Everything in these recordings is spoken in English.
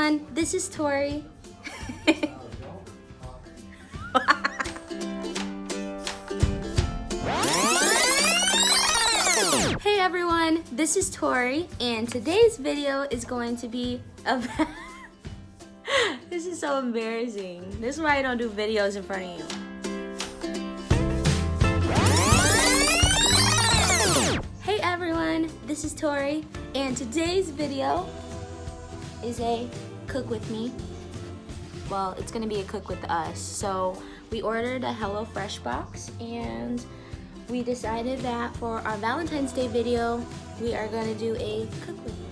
everyone, this is Tori. Hey everyone, this is Tori, and today's video is going to be about... This is so embarrassing. This is why I don't do videos in front of you. Hey everyone, this is Tori, and today's video is a cook with me. Well, it's gonna be a cook with us. So we ordered a HelloFresh box, and we decided that for our Valentine's Day video, we are gonna do a cook with me.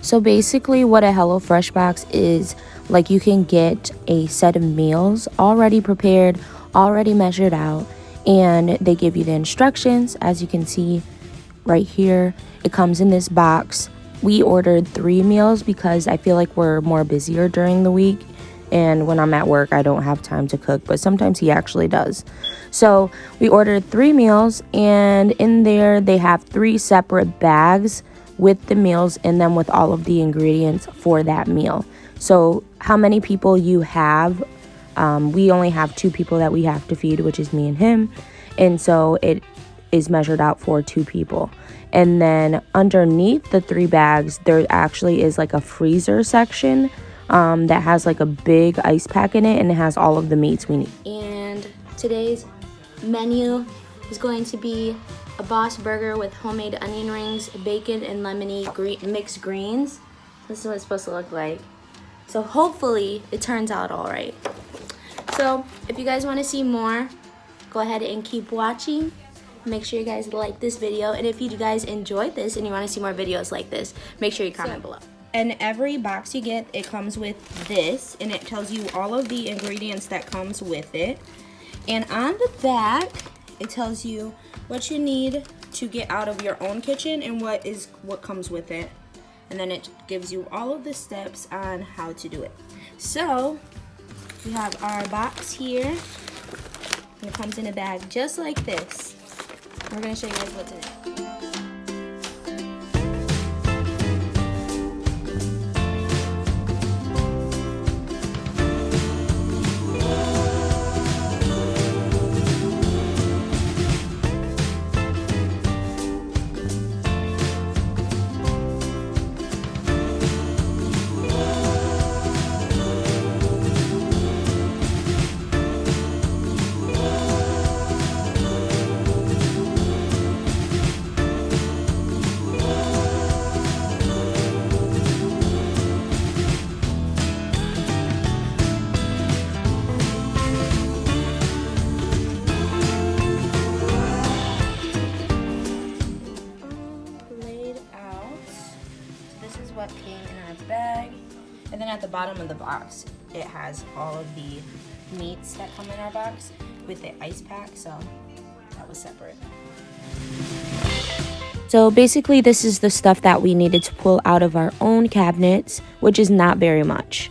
So basically what a HelloFresh box is, like, you can get a set of meals already prepared, already measured out, and they give you the instructions. As you can see right here, it comes in this box. We ordered 3 meals because I feel like we're more busier during the week, and when I'm at work I don't have time to cook, but sometimes he actually does. So we ordered 3 meals, and in there they have 3 separate bags with the meals in them with all of the ingredients for that meal. So how many people you have, we only have 2 people that we have to feed, which is me and him, and so it is measured out for 2 people. And then underneath the 3 bags there actually is like a freezer section that has like a big ice pack in it, and it has all of the meats we need. And today's menu is going to be a Boss burger with homemade onion rings, bacon, and lemony mixed greens. This is what it's supposed to look like. So hopefully it turns out all right. So if you guys want to see more, go ahead and keep watching. Make sure you guys like this video, and if you guys enjoyed this and you want to see more videos like this, make sure you comment below. And every box you get, it comes with this, and it tells you all of the ingredients that comes with it. And on the back, it tells you what you need to get out of your own kitchen and what comes with it. And then it gives you all of the steps on how to do it. So we have our box here, and it comes in a bag just like this. We're gonna show you guys what's in it. What came in our bag, and then at the bottom of the box it has all of the meats that come in our box with the ice pack, so that was separate. So basically this is the stuff that we needed to pull out of our own cabinets, which is not very much.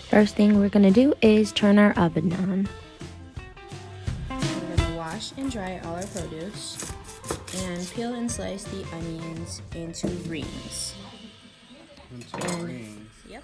First thing we're gonna do is turn our oven on. We're gonna wash and dry all our produce and peel and slice the onions into rings. Rings? Yep.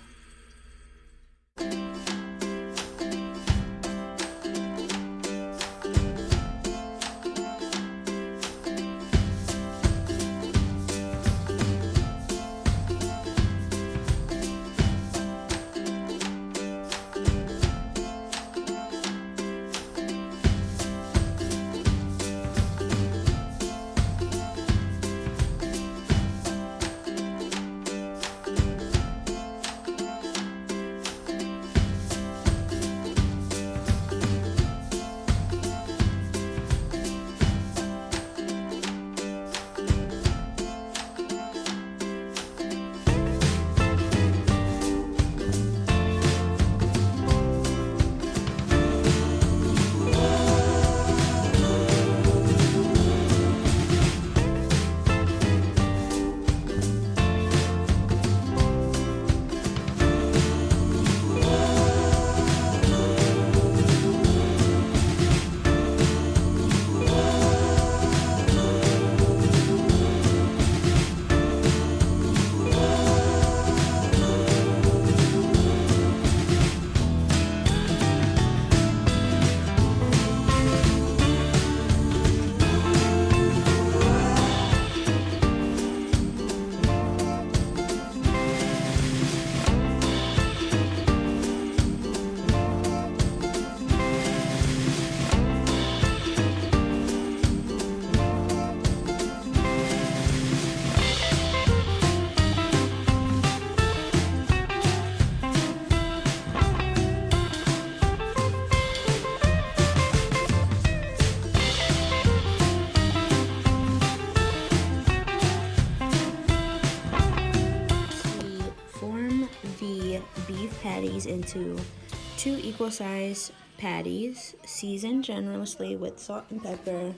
these into 2 equal-sized patties, seasoned generously with salt and pepper.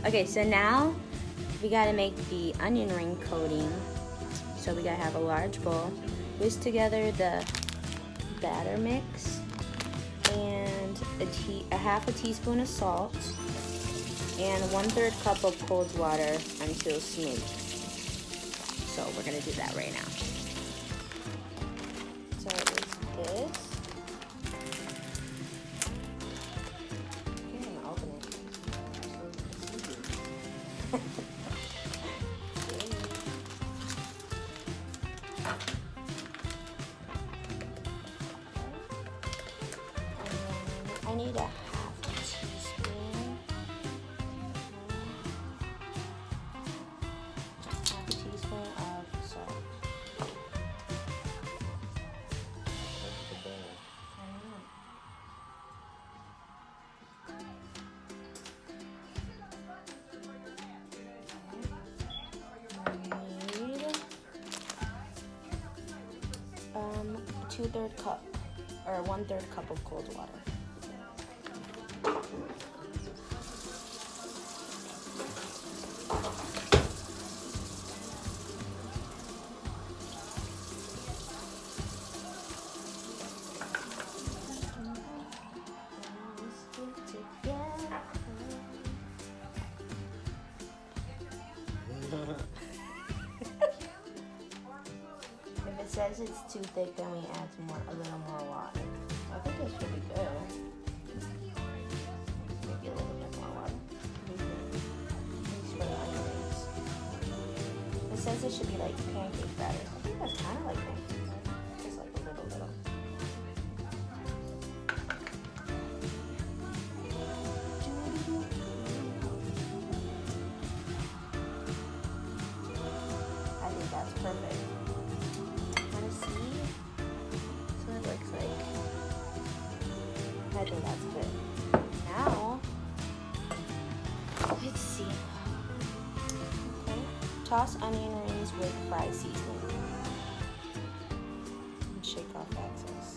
Okay, so now we gotta make the onion ring coating. So we gotta have a large bowl, whisk together the batter mix, and a half a teaspoon of salt, and 1/3 cup of cold water until smooth. So we're gonna do that right now. So it is this. I need a half a teaspoon. Half a teaspoon of salt. I need 2/3 cup or 1/3 cup of cold water. If it says it's too thick, then we add a little more water. I think it should be good. Maybe a little bit more water. These for the onion rings. It says it should be like pancake batter. I think that's kind of like pancake batter. Just like a little. I think that's perfect. I think that's good. Now, let's see. Okay. Toss onion rings with fry seasoning. And shake off excess.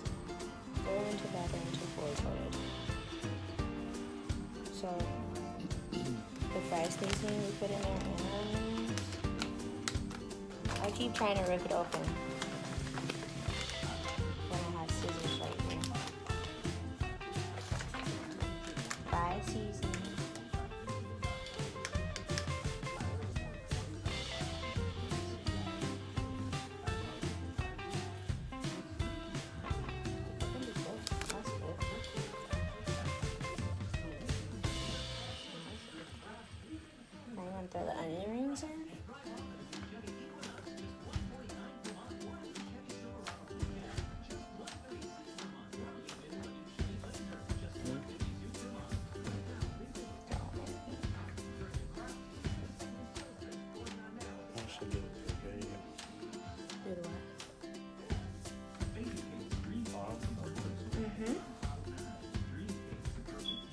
Stir into batter until fully coated. So, the fry seasoning we put in there and I keep trying to rip it open. Then I have scissors right here. Fry seasoning. Now you want to throw the onion rings in?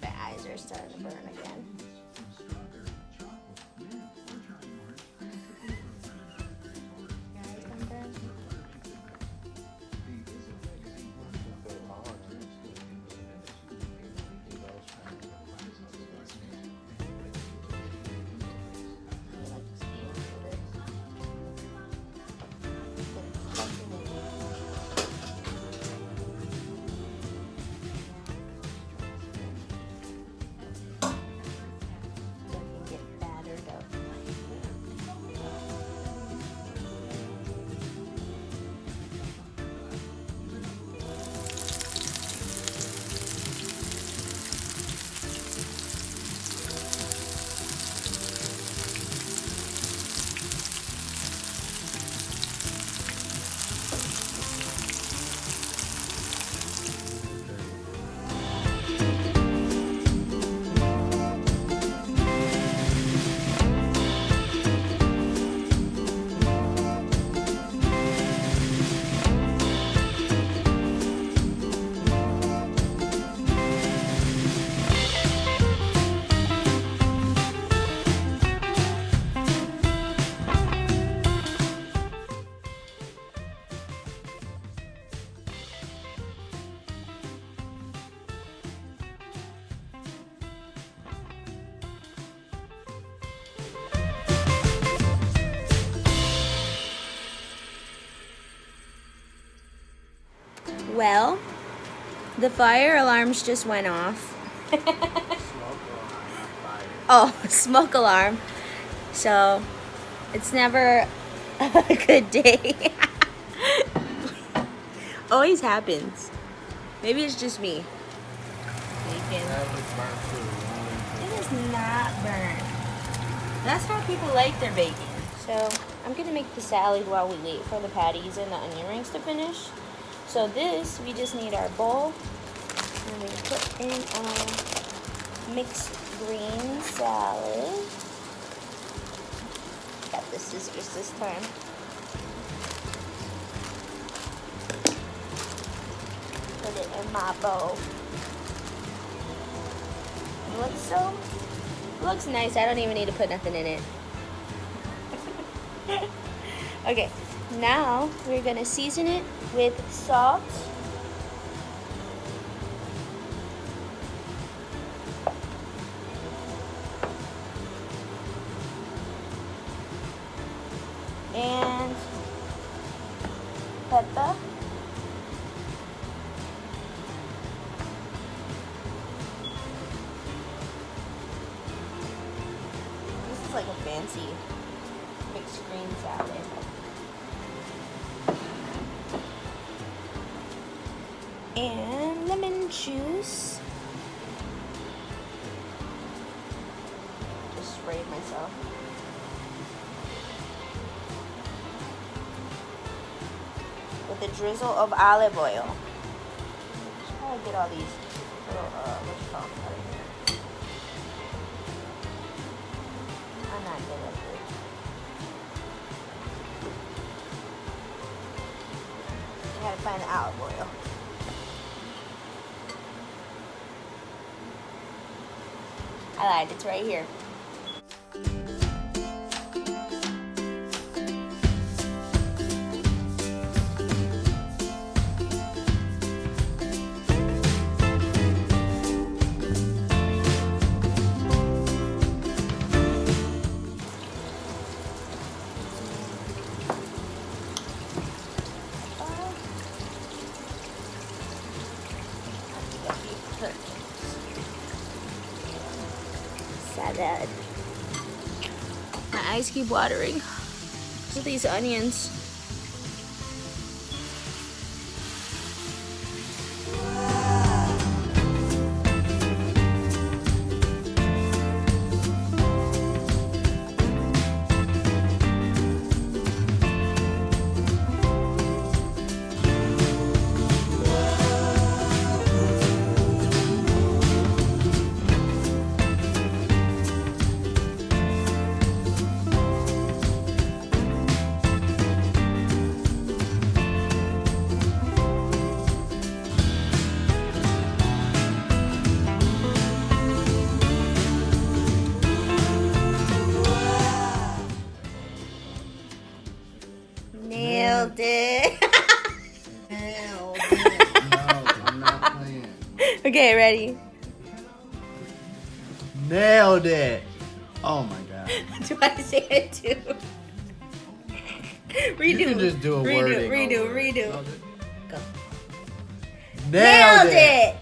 The eyes are starting to burn again. Well, the fire alarms just went off. Oh, smoke alarm. So, it's never a good day. Always happens. Maybe it's just me. Bacon. It is not burnt. That's how people like their bacon. So, I'm gonna make the salad while we wait for the patties and the onion rings to finish. So this, we just need our bowl. And we put in our mixed green salad. Got the scissors this time. Put it in my bowl. It looks nice. I don't even need to put nothing in it. Okay, now we're gonna season it with salt. And pepper. This is like a fancy mixed green salad. And lemon juice. Just sprayed myself. With a drizzle of olive oil. Just try to get all these little, what you call them out of here. I'm not good at this. I gotta find the olive oil. I lied, it's right here. Salad. My eyes keep watering. Look at these onions. Nailed it. Nailed it. No, I'm not playing. Okay, ready? Nailed it. Oh my god. Do I say it too? Redo. You can just do a wording. Redo. over it. Redo. No, Go. Nailed it.